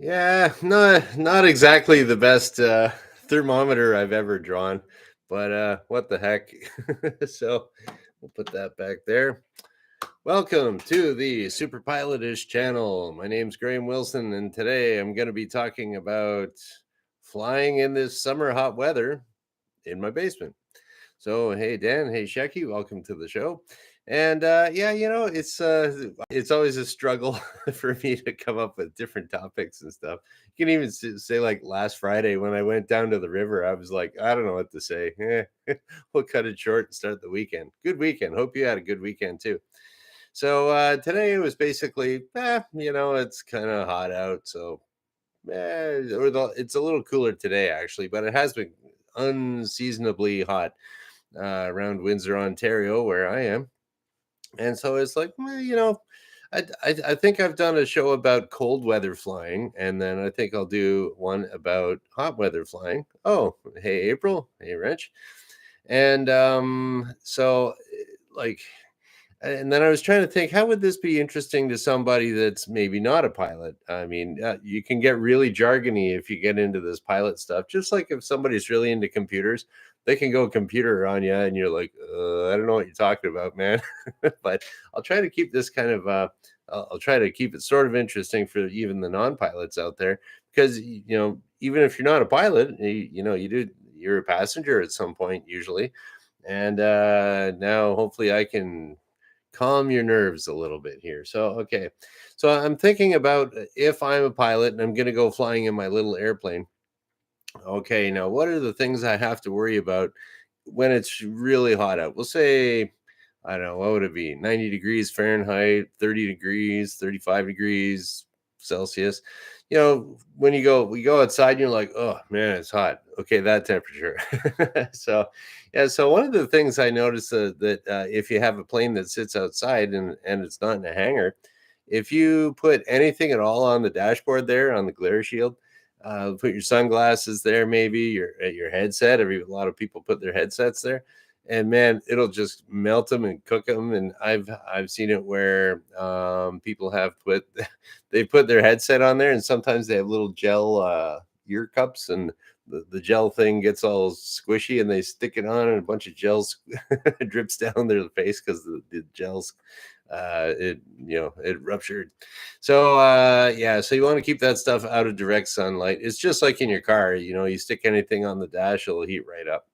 Yeah, not exactly the best thermometer I've ever drawn, but what the heck? So we'll put that back there. Welcome to the superpilotish channel. My name's Graham Wilson, and today I'm going to be talking about flying in this summer hot weather in my basement. So, hey Dan, hey Shecky, welcome to the show. And yeah, it's always a struggle for me to come up with different topics and stuff. You can even say like last Friday when I went down to the river, I was like, I don't know what to say. We'll cut it short and start the weekend. Good weekend. Hope you had a good weekend too. So today it was basically, it's kind of hot out, so it's a little cooler today actually, but it has been unseasonably hot around Windsor, Ontario, where I am. And so it's like, I think I've done a show about cold weather flying, and then I think I'll do one about hot weather flying. Oh, hey, April. Hey, Rich. And like, and then I was trying to think, how would this be interesting to somebody that's maybe not a pilot? I mean, you can get really jargony if you get into this pilot stuff. Just like if somebody's really into computers, they can go computer on you, and you're like, I don't know what you're talking about, man. But I'll try to keep this kind of, I'll try to keep it sort of interesting for even the non-pilots out there, because even if you're not a pilot, you're a passenger at some point usually, and now hopefully I can calm your nerves a little bit here. So, okay. So I'm thinking about if I'm a pilot and I'm going to go flying in my little airplane. Okay, now what are the things I have to worry about when it's really hot out? We'll say, I don't know, what would it be? 90 degrees Fahrenheit, 30 degrees, 35 degrees Celsius. When we go outside and you're like, oh man, it's hot. Okay, that temperature. So, yeah, so one of the things I noticed that if you have a plane that sits outside and it's not in a hangar, if you put anything at all on the dashboard there on the glare shield, put your sunglasses there, maybe your headset. A lot of people put their headsets there, and man, it'll just melt them and cook them. And I've seen it where people have put they put their headset on there, and sometimes they have little gel ear cups, and the gel thing gets all squishy, and they stick it on, and a bunch of gels drips down their face because the gels it ruptured. So yeah, so you want to keep that stuff out of direct sunlight. It's just like in your car, you stick anything on the dash, it'll heat right up.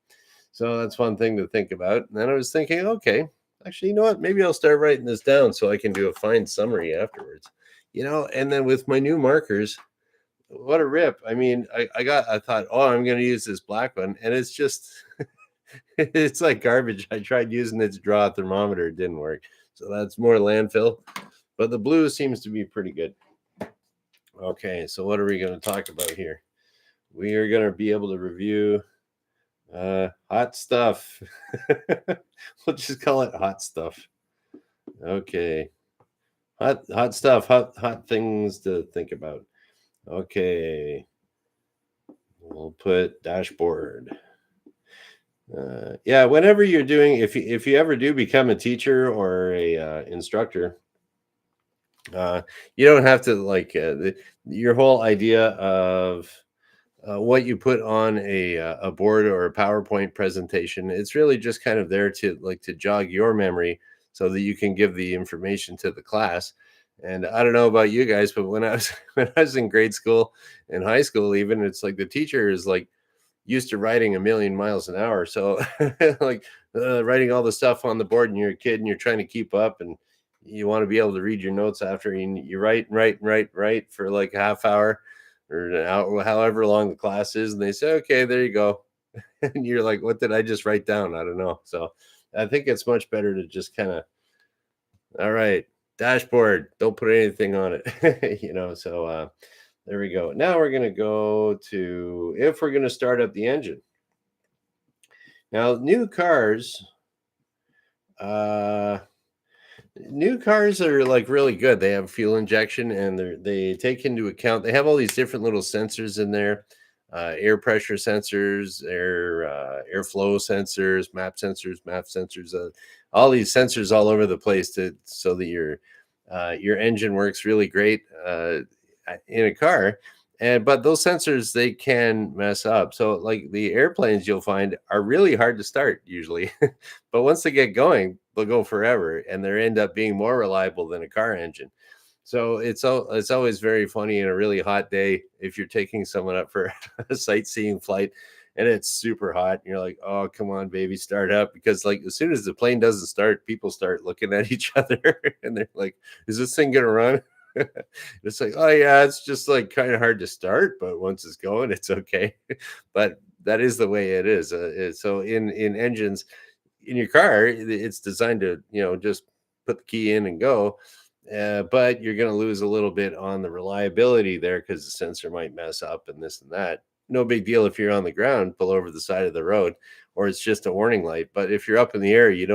So that's one thing to think about. And then I was thinking, okay, actually, you know what, maybe I'll start writing this down so I can do a fine summary afterwards. And then with my new markers, what a rip. I mean, I thought, oh, I'm gonna use this black one, and it's just it's like garbage. I tried using it to draw a thermometer, it didn't work. So that's more landfill. But the blue seems to be pretty good. Okay, so what are we going to talk about here? We are going to be able to review hot stuff. We'll just call it hot stuff. Okay. Hot stuff, hot things to think about. Okay. We'll put dashboard. Yeah, whenever you're doing, if you ever do become a teacher or a instructor, you don't have to your whole idea of what you put on a board or a PowerPoint presentation. It's really just kind of there to jog your memory so that you can give the information to the class. And I don't know about you guys, but when I was when I was in grade school and high school, even it's like the teacher is like used to writing a million miles an hour. So like writing all the stuff on the board, and you're a kid and you're trying to keep up, and you want to be able to read your notes after, and you write for like a half hour or an hour, however long the class is, and they say, okay, there you go. And you're like, what did I just write down? I don't know. So I think it's much better to just kind of, all right, dashboard, don't put anything on it. So there we go. Now we're going to go to if we're going to start up the engine. Now, uh, new cars are like really good. They have fuel injection, and they take into account. They have all these different little sensors in there, air pressure sensors, airflow sensors, map sensors, all these sensors all over the place so that your engine works really great in a car. But those sensors, they can mess up. So like the airplanes you'll find are really hard to start usually. But once they get going, they'll go forever and they end up being more reliable than a car engine. So it's always very funny in a really hot day if you're taking someone up for a sightseeing flight and it's super hot and you're like, "Oh, come on, baby, start up." Because like as soon as the plane doesn't start, people start looking at each other and they're like, "Is this thing gonna run?" It's like, "Oh yeah, it's just like kind of hard to start, but once it's going, it's okay." But that is the way it is. So in engines in your car, it's designed to, just put the key in and go. But you're going to lose a little bit on the reliability there because the sensor might mess up and this and that. No big deal if you're on the ground, pull over the side of the road, or it's just a warning light. But if you're up in the air, you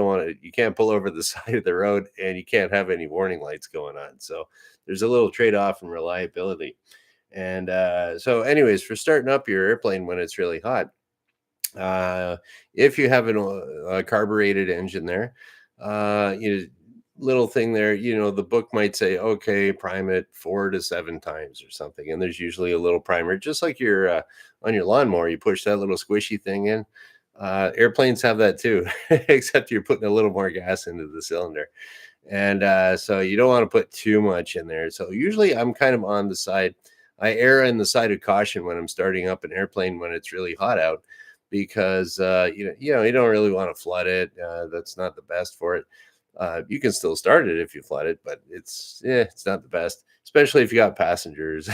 can't pull over the side of the road and you can't have any warning lights going on. So there's a little trade off in reliability. And anyways, for starting up your airplane when it's really hot, if you have a carbureted engine there, little thing there, the book might say, okay, prime it 4 to 7 times or something. And there's usually a little primer, just like your on your lawnmower, you push that little squishy thing in. Airplanes have that too, except you're putting a little more gas into the cylinder. And so you don't want to put too much in there. So usually I'm kind of on the side, I err on the side of caution when I'm starting up an airplane when it's really hot out, because you don't really want to flood it. That's not the best for it. You can still start it if you flood it, but it's not the best, especially if you got passengers.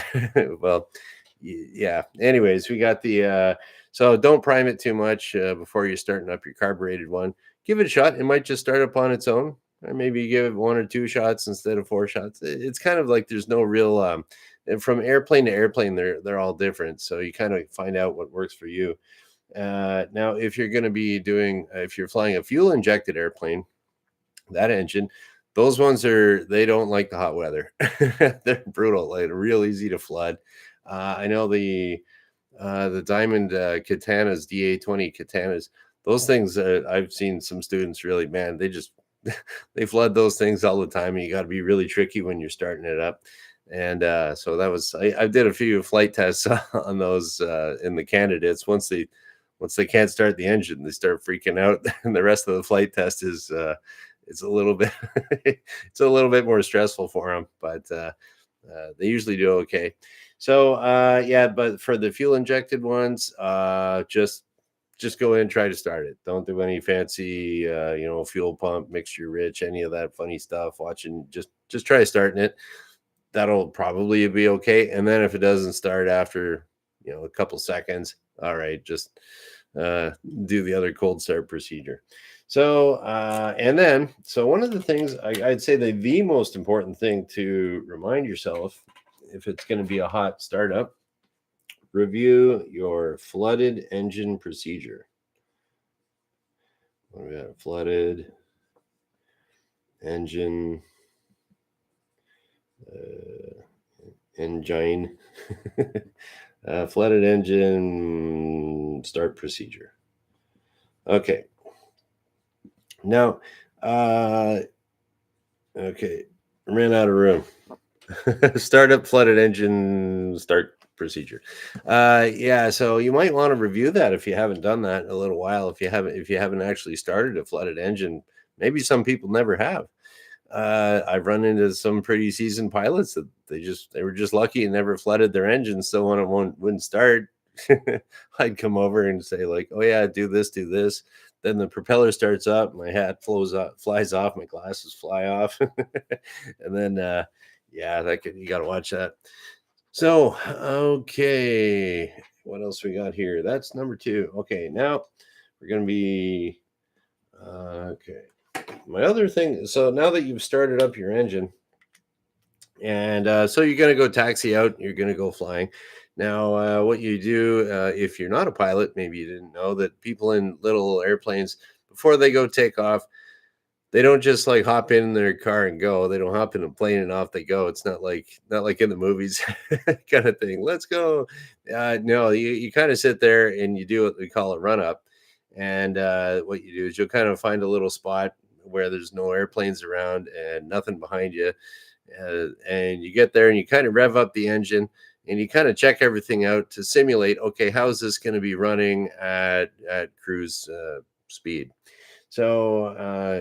Well, yeah. Anyways, we got the so don't prime it too much before you're starting up your carbureted one. Give it a shot. It might just start up on its own, or maybe you give it 1 or 2 shots instead of 4 shots. It's kind of like there's no real and from airplane to airplane, they're all different. So you kind of find out what works for you. Now, if you're going to be if you're flying a fuel injected airplane, that engine, those ones they don't like the hot weather. They're brutal, like real easy to flood. I know the Diamond Katanas, DA20 Katanas, those things, I've seen some students really, man, they just, they flood those things all the time. And you got to be really tricky when you're starting it up. And so I did a few flight tests on those in the candidates. Once they can't start the engine, they start freaking out, and the rest of the flight test is it's a little bit it's a little bit more stressful for them, but they usually do okay. So yeah, but for the fuel injected ones, just go in and try to start it. Don't do any fancy fuel pump mixture rich, any of that funny stuff. Watching, just try starting it. That'll probably be okay. And then if it doesn't start after a couple seconds, all right, just do the other cold start procedure. So so one of the things I'd say that the most important thing to remind yourself if it's going to be a hot startup, review your flooded engine procedure. What do we got? Flooded engine engine flooded engine start procedure. Okay. Now, okay, ran out of room. Startup flooded engine start procedure. Yeah, so you might want to review that if you haven't done that in a little while. If you haven't actually started a flooded engine, maybe some people never have. I've run into some pretty seasoned pilots that they were just lucky and never flooded their engines. So when it wouldn't start, I'd come over and say like, "Oh yeah, do this, do this." Then the propeller starts up, my hat flies off, my glasses fly off, and then yeah, you got to watch that. So okay, what else we got here? That's number 2. Okay, now we're gonna be okay. My other thing. So now that you've started up your engine, and so you're gonna go taxi out, you're gonna go flying. Now, what you do if you're not a pilot, maybe you didn't know that people in little airplanes before they go take off, they don't just like hop in their car and go. They don't hop in a plane and off they go. It's not like in the movies kind of thing. Let's go. No, you kind of sit there and you do what we call a run up. And what you do is you'll kind of find a little spot where there's no airplanes around and nothing behind you. And you get there and you kind of rev up the engine and you kind of check everything out to simulate, okay, how is this going to be running at cruise speed. So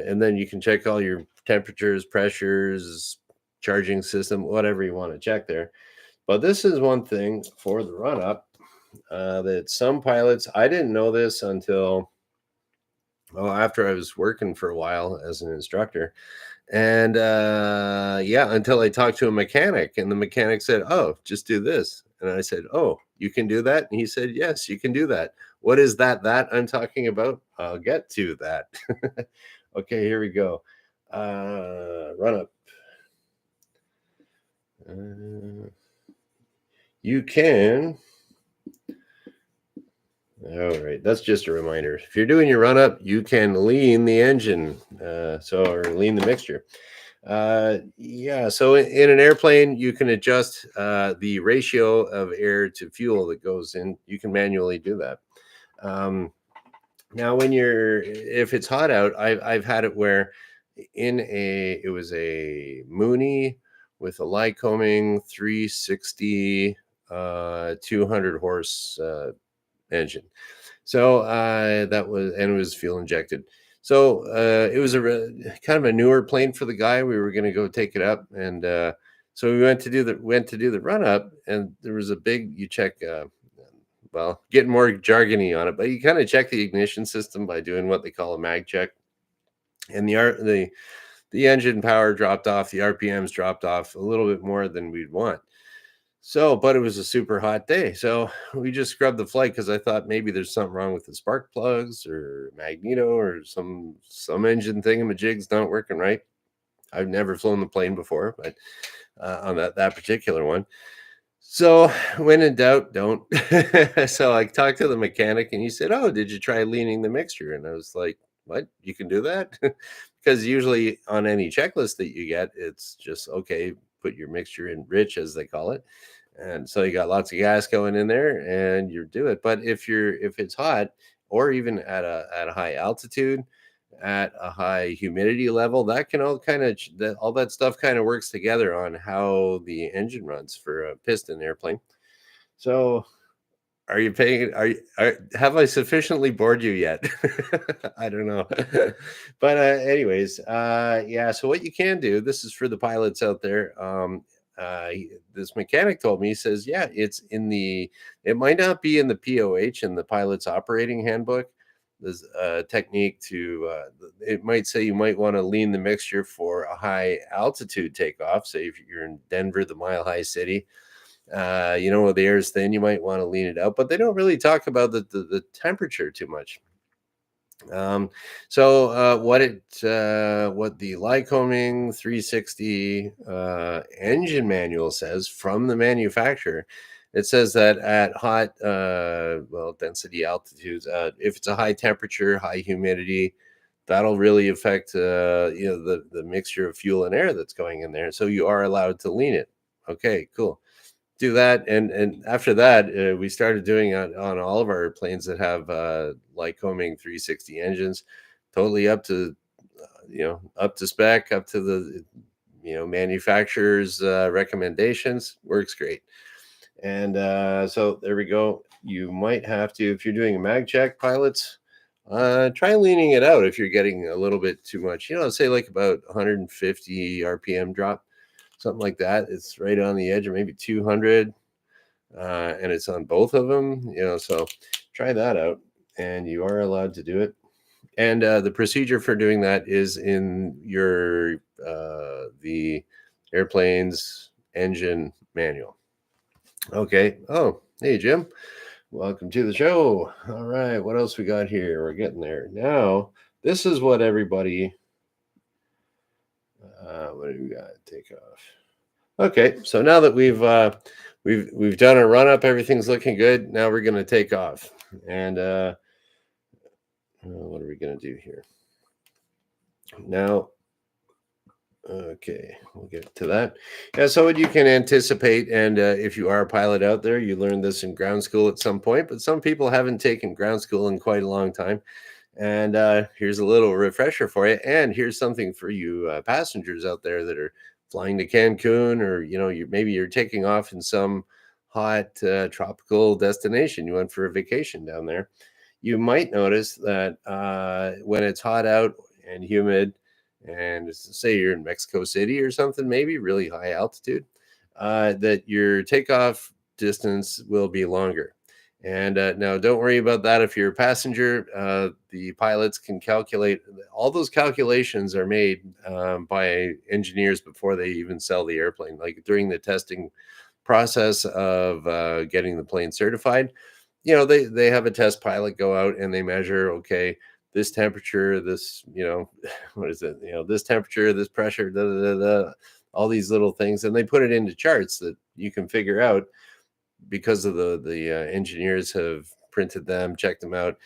and then you can check all your temperatures, pressures, charging system, whatever you want to check there. But this is one thing for the run up that some pilots, I didn't know this until, well, after I was working for a while as an instructor. And yeah, until I talked to a mechanic, and the mechanic said, "Oh, just do this." And I said, "Oh, you can do that?" And he said, "Yes, you can do that." What is that I'm talking about? I'll get to that. Okay, here we go. Run up. You can. All right, that's just a reminder. If you're doing your run up, you can lean the engine, or lean the mixture. Yeah, so in an airplane, you can adjust the ratio of air to fuel that goes in. You can manually do that. Now, if it's hot out, I've had it where it was a Mooney with a Lycoming 360 200 horse engine. So and it was fuel injected. So it was kind of a newer plane for the guy. We were going to go take it up, and so we went to do the run up, and there was a big, you check. Well, getting more jargony on it, but you kind of check the ignition system by doing what they call a mag check, and the engine power dropped off, the RPMs dropped off a little bit more than we'd want. So, but it was a super hot day. So we just scrubbed the flight because I thought maybe there's something wrong with the spark plugs or magneto or some engine thingamajig's not working right. I've never flown the plane before, but on that particular one. So when in doubt, don't. So I talked to the mechanic, and he said, "Oh, did you try leaning the mixture?" And I was like, "What? You can do that?" Because usually on any checklist that you get, it's just, okay, put your mixture in rich, as they call it. And so you got lots of gas going in there, and you do it. But if it's hot, or even at a high altitude, at a high humidity level, that can all kind of all that stuff kind of works together on how the engine runs for a piston airplane. So are you paying? Have I sufficiently bored you yet? I don't know, but anyways, yeah. So what you can do, this is for the pilots out there. This mechanic told me, he says, yeah, it might not be in the POH in the pilot's operating handbook. There's a technique it might say you might want to lean the mixture for a high altitude takeoff. Say if you're in Denver, the Mile High City, where the air is thin, you might want to lean it out, but they don't really talk about the temperature too much. So what the Lycoming 360 engine manual says from the manufacturer, it says that at hot density altitudes, if it's a high temperature, high humidity, that'll really affect the mixture of fuel and air that's going in there. So you are allowed to lean it. Okay, cool. Do that, and after that, we started doing on all of our planes that have Lycoming 360 engines, totally up to up to spec, up to the manufacturer's recommendations. Works great. And so there we go. You might have to, if you're doing a mag check, pilots, try leaning it out if you're getting a little bit too much. Say like about 150 RPM drop, something like that. It's right on the edge, or maybe 200, and it's on both of them. So try that out, and you are allowed to do it. And the procedure for doing that is in the airplane's engine manual. Okay. Oh, hey, Jim. Welcome to the show. All right. What else we got here? We're getting there. Now, this is what everybody... what do we got? Take off. Okay. So now that we've done our run up, everything's looking good. Now we're going to take off. And what are we going to do here? Now, okay, we'll get to that. Yeah, so what you can anticipate, and if you are a pilot out there, you learned this in ground school at some point, but some people haven't taken ground school in quite a long time. And here's a little refresher for you. And here's something for you passengers out there that are flying to Cancun, or maybe you're taking off in some hot tropical destination. You went for a vacation down there. You might notice that when it's hot out and humid, and say you're in Mexico City or something, maybe really high altitude, that your takeoff distance will be longer. And now, don't worry about that if you're a passenger. The pilots can calculate. All those calculations are made by engineers before they even sell the airplane. Like during the testing process of getting the plane certified, they have a test pilot go out and they measure, okay, this temperature, this, what is it, this temperature, this pressure, da, da, da, da, all these little things, and they put it into charts that you can figure out because of the engineers have printed them, checked them out,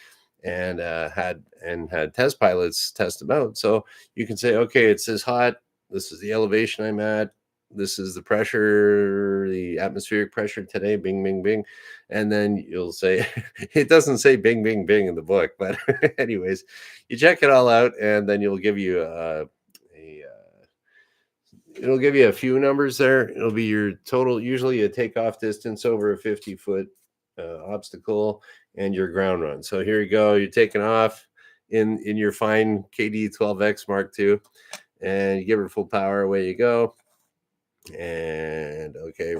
and had test pilots test them out. So you can say, okay, it's this hot. This is the elevation I'm at. This is the pressure, the atmospheric pressure today. Bing, bing, bing, and then you'll say, it doesn't say bing, bing, bing in the book, but anyways, you check it all out, and then you'll give you it'll give you a few numbers there. It'll be your total, usually a takeoff distance over a 50-foot obstacle, and your ground run. So here you go. You're taking off in your fine KD-12X Mark II, and you give it full power. Away you go. And okay,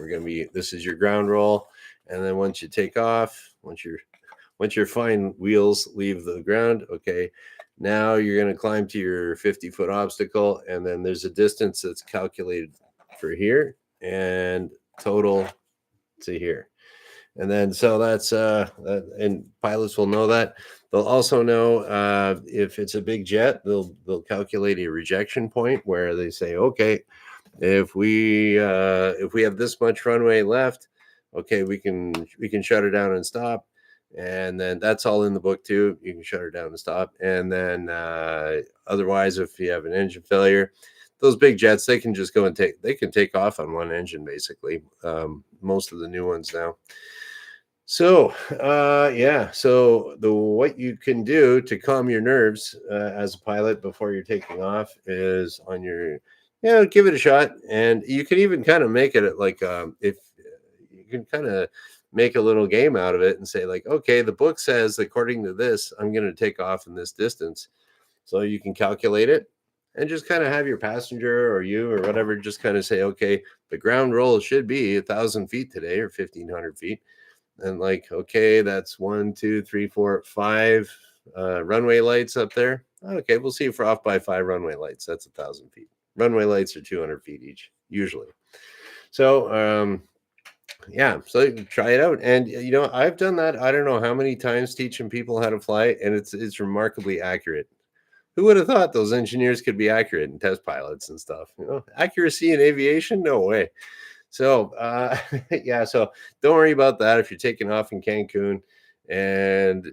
this is your ground roll. And then once you take off, once your fine wheels leave the ground, okay, now you're going to climb to your 50-foot obstacle, and then there's a distance that's calculated for here and total to here. And then so that's and pilots will know that. They'll also know if it's a big jet, they'll calculate a rejection point where they say, okay, if we have this much runway left, okay, we can shut her down and stop. And then that's all in the book too. You can shut her down and stop. And then otherwise, if you have an engine failure, those big jets, they can just go and take off on one engine, basically. Most of the new ones now. So so what you can do to calm your nerves as a pilot before you're taking off is on your, give it a shot. And you can even kind of make it like if you can kind of make a little game out of it and say, like, okay, the book says according to this, I'm going to take off in this distance. So you can calculate it and just kind of have your passenger or you or whatever just kind of say, okay, the ground roll should be 1,000 feet today or 1,500 feet. And like, okay, that's 1, 2, 3, 4, 5 runway lights up there. Okay, we'll see if we're off by 5 runway lights. That's 1,000 feet. Runway lights are 200 feet each, usually. So, so you can try it out. And I've done that I don't know how many times teaching people how to fly, and it's remarkably accurate. Who would have thought those engineers could be accurate and test pilots and stuff? Accuracy in aviation, no way. So so don't worry about that if you're taking off in Cancun and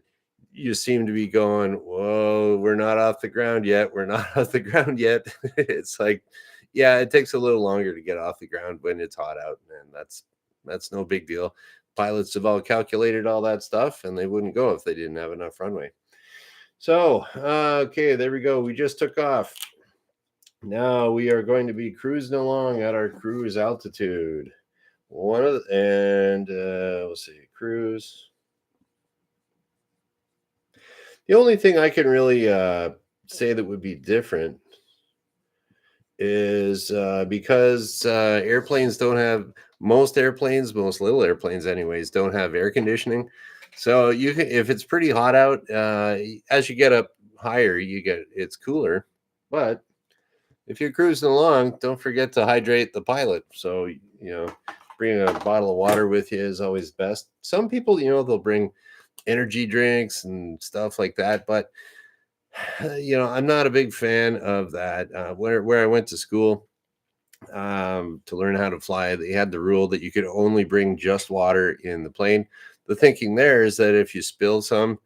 you seem to be going, whoa, we're not off the ground yet. We're not off the ground yet. It's like, yeah, it takes a little longer to get off the ground when it's hot out, and that's no big deal. Pilots have all calculated all that stuff, and they wouldn't go if they didn't have enough runway. So, okay, there we go. We just took off. Now we are going to be cruising along at our cruise altitude. We'll see, cruise. The only thing I can really say that would be different is because airplanes don't have, most little airplanes anyways, don't have air conditioning. So you can, if it's pretty hot out, as you get up higher, it's cooler. But if you're cruising along, don't forget to hydrate the pilot. So, bring a bottle of water with you is always best. Some people, they'll bring energy drinks and stuff like that. But, I'm not a big fan of that. Where I went to school to learn how to fly, they had the rule that you could only bring just water in the plane. The thinking there is that if you spill some,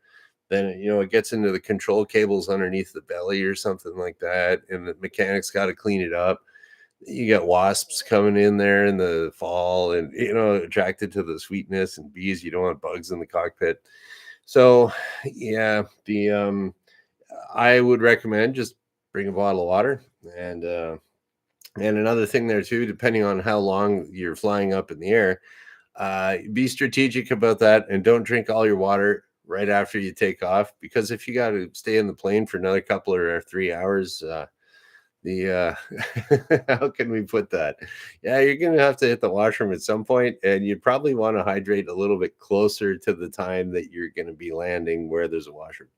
then it gets into the control cables underneath the belly or something like that, and the mechanics got to clean it up. You get wasps coming in there in the fall, and attracted to the sweetness, and bees. You don't want bugs in the cockpit. So I would recommend just bring a bottle of water, and another thing there too, depending on how long you're flying up in the air. Be strategic about that, and don't drink all your water right after you take off, because if you got to stay in the plane for another couple or 3 hours, the how can we put that? Yeah, you're gonna have to hit the washroom at some point, and you'd probably want to hydrate a little bit closer to the time that you're going to be landing where there's a washroom.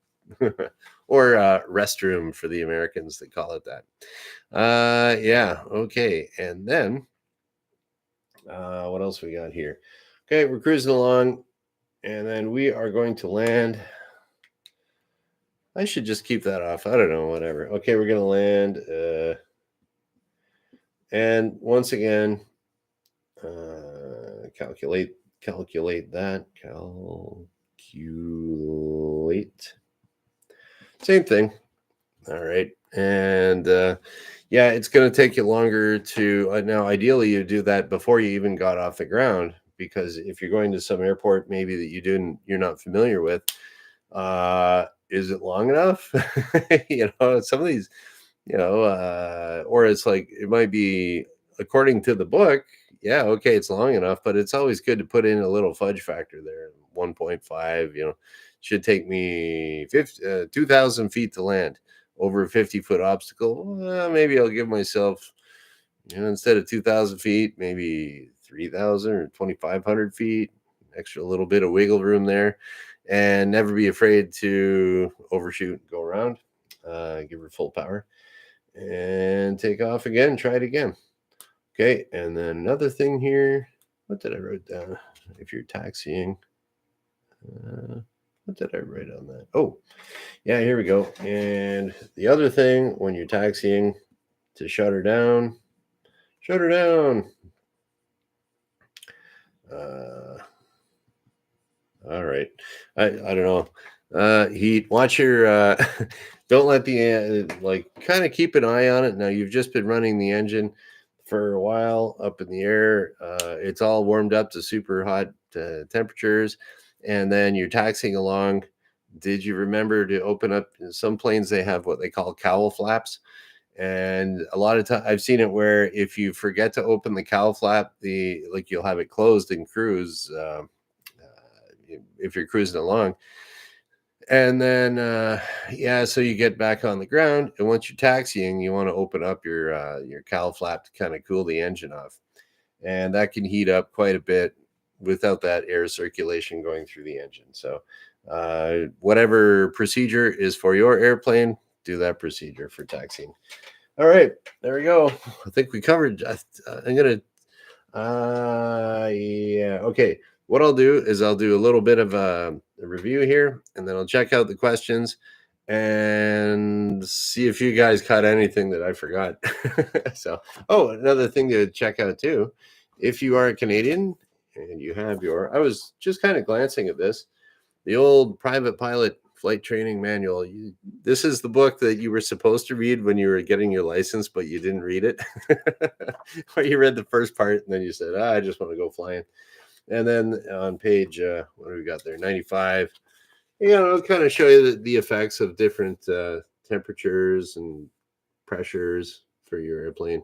Or restroom for the Americans, they call it that. Yeah, okay. And then what else we got here? Okay, we're cruising along, and then we are going to land. I should just keep that off. I don't know, whatever. Okay, we're gonna land, and once again, calculate that. Calculate. Same thing. All right, and yeah, it's going to take you longer to now. Ideally, you do that before you even got off the ground, because if you're going to some airport maybe that you're not familiar with, is it long enough? Some of these, or it's like it might be according to the book. Yeah, okay, it's long enough, but it's always good to put in a little fudge factor there. 1.5, should take me 2,000 feet to land over a 50-foot obstacle. Well, maybe I'll give myself, instead of 2,000 feet, maybe 3,000 or 2,500 feet, extra little bit of wiggle room there, and never be afraid to overshoot, go around, give her full power, and take off again, try it again. Okay, and then another thing here, what did I write down? If you're taxiing, what did I write on that? Oh, yeah, here we go. And the other thing when you're taxiing, to shut her down. Shut her down. All right. I don't know. Heat. Watch your. Don't let the kind of keep an eye on it. Now you've just been running the engine for a while up in the air. It's all warmed up to super hot temperatures, and then you're taxiing along. Did you remember to open up? Some planes, they have what they call cowl flaps, and a lot of time I've seen it where if you forget to open the cowl flap, you'll have it closed in cruise. If you're cruising along, and then yeah, so you get back on the ground, and once you're taxiing, you want to open up your cowl flap to kind of cool the engine off, and that can heat up quite a bit without that air circulation going through the engine. So whatever procedure is for your airplane, do that procedure for taxiing. All right, there we go. I think we covered. I'm gonna yeah, okay. What I'll do is I'll do a little bit of a review here, and then I'll check out the questions and see if you guys caught anything that I forgot. So, oh, another thing to check out too, if you are a Canadian and you have I was just kind of glancing at this, the old private pilot flight training manual. This is the book that you were supposed to read when you were getting your license, but you didn't read it. Or you read the first part and then you said, I just want to go flying. And then on page, what do we got there? 95, it'll kind of show you the effects of different temperatures and pressures for your airplane.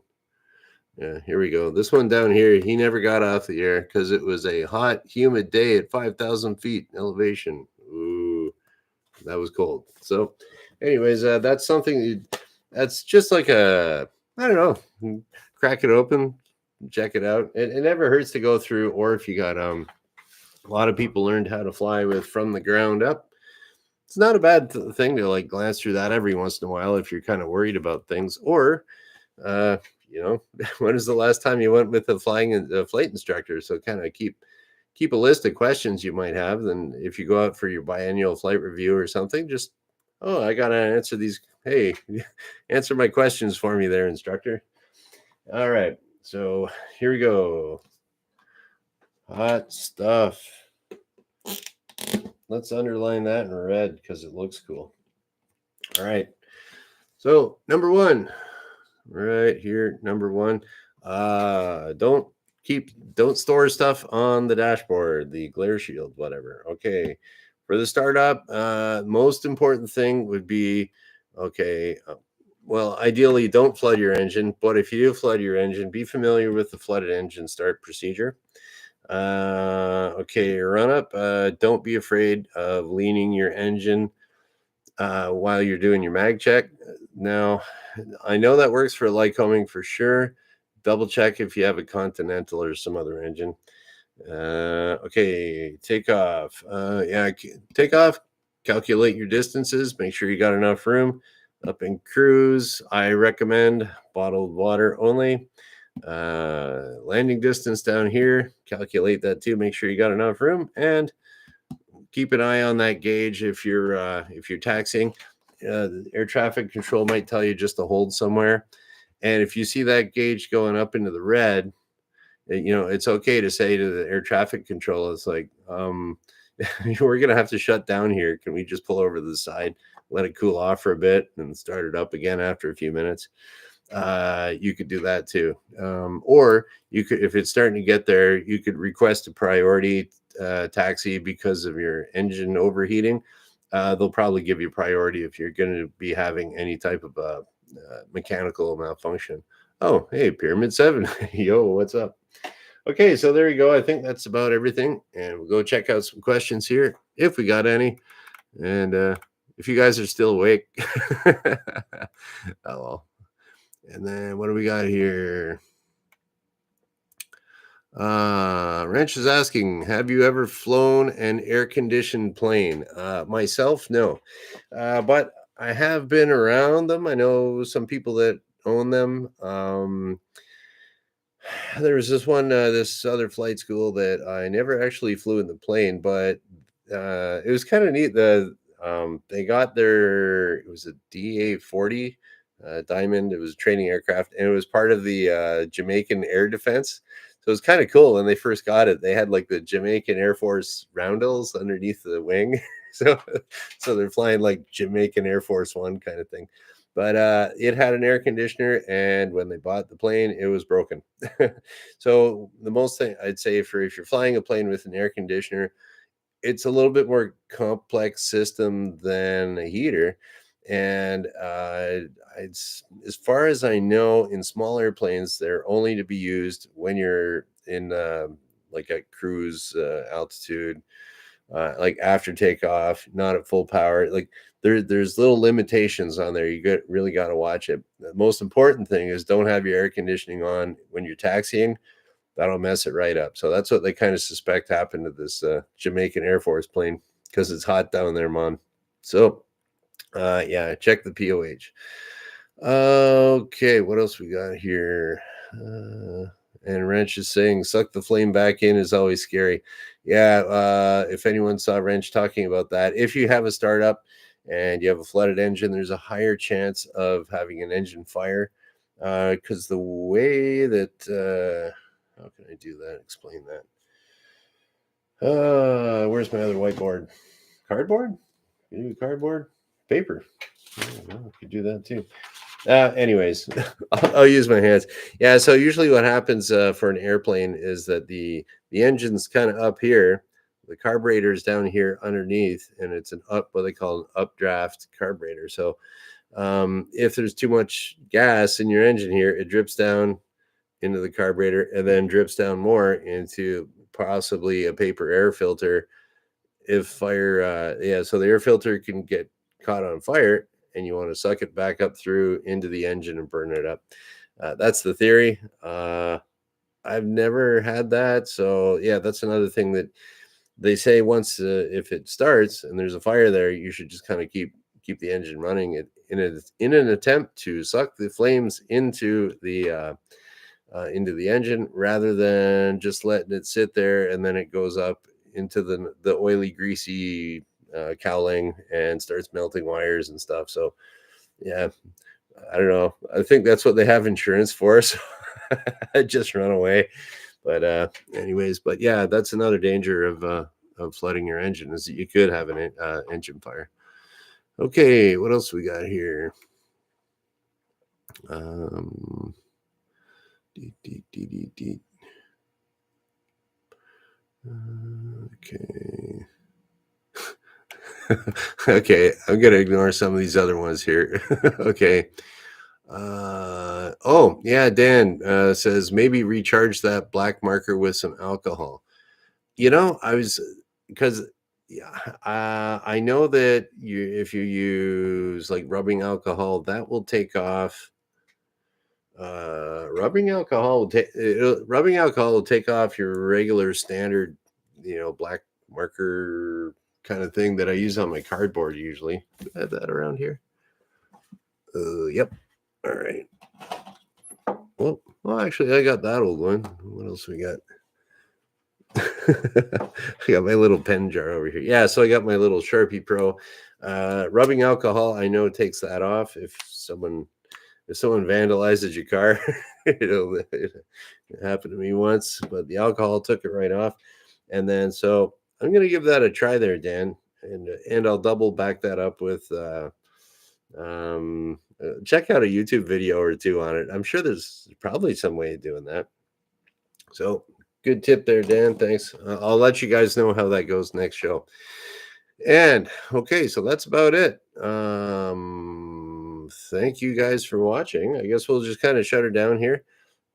Yeah, here we go. This one down here, he never got off the air because it was a hot, humid day at 5,000 feet elevation. Ooh, that was cold. So, anyways, that's something that's just like I don't know, crack it open, check it out. It never hurts to go through, or if you got a lot of people learned how to fly with from the ground up. It's not a bad thing to glance through that every once in a while if you're kind of worried about things, or when is the last time you went with a flight instructor? So kind of keep a list of questions you might have. Then if you go out for your biannual flight review or something, just, I got to answer these. Hey, answer my questions for me there, instructor. All right. So here we go. Hot stuff. Let's underline that in red because it looks cool. All right. So number one, right here, number one, don't store stuff on the dashboard, the glare shield, whatever. Okay. For the startup, most important thing would be, well, ideally don't flood your engine, but if you do flood your engine, be familiar with the flooded engine start procedure. Okay, run up. Don't be afraid of leaning your engine while you're doing your mag check. Now, I know that works for Lycoming for sure. Double check if you have a Continental or some other engine. Okay, take off. Take off. Calculate your distances. Make sure you got enough room. Up in cruise, I recommend bottled water only. Landing distance down here. Calculate that too. Make sure you got enough room, and keep an eye on that gauge if you're taxiing. Air traffic control might tell you just to hold somewhere, and if you see that gauge going up into the red, it's okay to say to the air traffic control, it's like, we're gonna have to shut down here. Can we just pull over to the side, let it cool off for a bit, and start it up again after a few minutes? You could do that too. Or you could, if it's starting to get there, you could request a priority taxi because of your engine overheating. They'll probably give you priority if you're going to be having any type of mechanical malfunction. Oh, hey, Pyramid 7. Yo, what's up? Okay, so there you go. I think that's about everything. And we'll go check out some questions here if we got any. And if you guys are still awake, oh well. And then what do we got here? Wrench is asking, have you ever flown an air-conditioned plane? Myself, no. But I have been around them. I know some people that own them. There was this other flight school that I never actually flew in the plane, but it was kind of neat. They got it was a DA-40 Diamond. It was a training aircraft, and it was part of the Jamaican Air Defense. So it was kind of cool. When they first got it, they had like the Jamaican Air Force roundels underneath the wing. so, so they're flying like Jamaican Air Force One kind of thing. But it had an air conditioner, and when they bought the plane, it was broken. So the most thing I'd say for if you're flying a plane with an air conditioner, it's a little bit more complex system than a heater. And as far as I know, in small airplanes, they're only to be used when you're in like at cruise altitude, like after takeoff, not at full power. Like there's little limitations on there. Really got to watch it. The most important thing is don't have your air conditioning on when you're taxiing. That'll mess it right up. So that's what they kind of suspect happened to this Jamaican Air Force plane because it's hot down there, man. So yeah, check the POH. Okay, what else we got here? And Wrench is saying, suck the flame back in is always scary. Yeah, if anyone saw Wrench talking about that, if you have a startup and you have a flooded engine, there's a higher chance of having an engine fire because the way that, how can I do that? Explain that. Where's my other whiteboard? Cardboard? You do cardboard? Paper. You could do that too. Anyways, I'll use my hands. Yeah. So usually, what happens for an airplane is that the engine's kind of up here, the carburetor's down here underneath, and it's what they call an updraft carburetor. So if there's too much gas in your engine here, it drips down into the carburetor and then drips down more into possibly a paper air filter. If fire, so the air filter can get caught on fire, and you want to suck it back up through into the engine and burn it up. That's the theory. I've never had that. So yeah, that's another thing that they say once if it starts and there's a fire there, you should just kind of keep the engine running in an attempt to suck the flames into the engine rather than just letting it sit there and then it goes up into the oily, greasy cowling and starts melting wires and stuff. So yeah, I don't know. I think that's what they have insurance for. So I just run away. But anyways, but yeah, that's another danger of flooding your engine is that you could have an engine fire. Okay, what else we got here? Okay. Okay, I'm gonna ignore some of these other ones here. Okay. Oh yeah, Dan says maybe recharge that black marker with some alcohol. I was because yeah, I know that if you use like rubbing alcohol, that will take off. Rubbing alcohol will take off your regular standard, black marker kind of thing that I use on my cardboard usually. Do I have that around here? Yep. All right. Well, actually, I got that old one. What else we got? I got my little pen jar over here. Yeah, so I got my little Sharpie Pro. Rubbing alcohol, I know takes that off. If someone vandalizes your car, it happened to me once, but the alcohol took it right off. And then so I'm gonna give that a try there, Dan, and I'll double back that up with check out a YouTube video or two on it. I'm sure there's probably some way of doing that. So good tip there, Dan. Thanks. I'll let you guys know how that goes next show. And okay, so that's about it. Thank you guys for watching. I guess we'll just kind of shut her down here.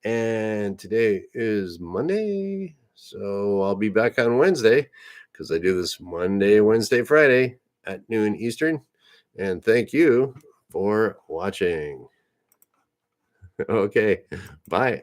And today is Monday, so I'll be back on Wednesday because I do this Monday, Wednesday, Friday at noon Eastern. And thank you for watching. Okay, bye.